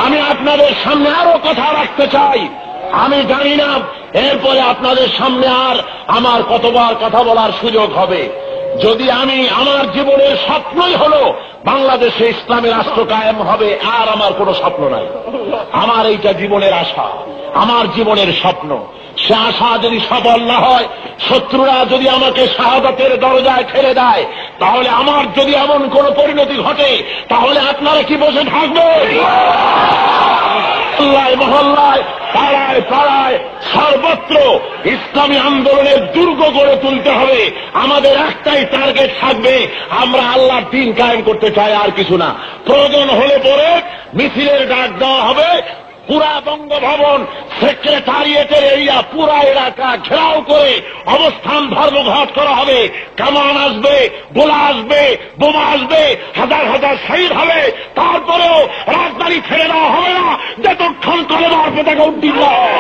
আমি আপনাদের সামনে আরো কথা রাখতে চাই। আমি জানি না এরপরে আপনাদের সামনে আর আমার কতবার কথা বলার সুযোগ হবে। যদি আমি আমার জীবনের স্বপ্নই হলো বাংলাদেশে ইসলামী রাষ্ট্র কায়েম হবে, আর আমার কোনো স্বপ্ন নাই। আমার এইটা জীবনের আশা, আমার জীবনের স্বপ্ন। সে আশা যদি সফল না হয়, শত্রুরা যদি আমাকে শাহাদাতের দরজায় ঠেলে দেয়, তাহলে আমার যদি এমন কোন পরিণতি ঘটে, তাহলে আপনারা কি বসে থাকবেন? মহল্লায় মহল্লায়, পাড়ায় পাড়ায়, সর্বত্র ইসলামী আন্দোলনের দুর্গ গড়ে তুলতে হবে। আমাদের একটাই টার্গেট থাকবে, আমরা আল্লাহর দ্বীন কায়েম করতে চাই, আর কিছু না। প্রয়োজন হলে পরে মিছিলের ডাক দেওয়া হবে, পুরা বঙ্গভবন সেক্রেটারিয়েটের এরিয়া পুরা এলাকা ঘেরাও করে অবস্থান ধর্মঘট করা হবে। কামান আসবে, গোলা আসবে, বোমা আসবে, হাজার হাজার শহীদ হবে, তারপরেও রাজধানী ছেড়ে দেওয়া হবে না যতক্ষণ কলেমার পতাকা উড্ডীন না হয়।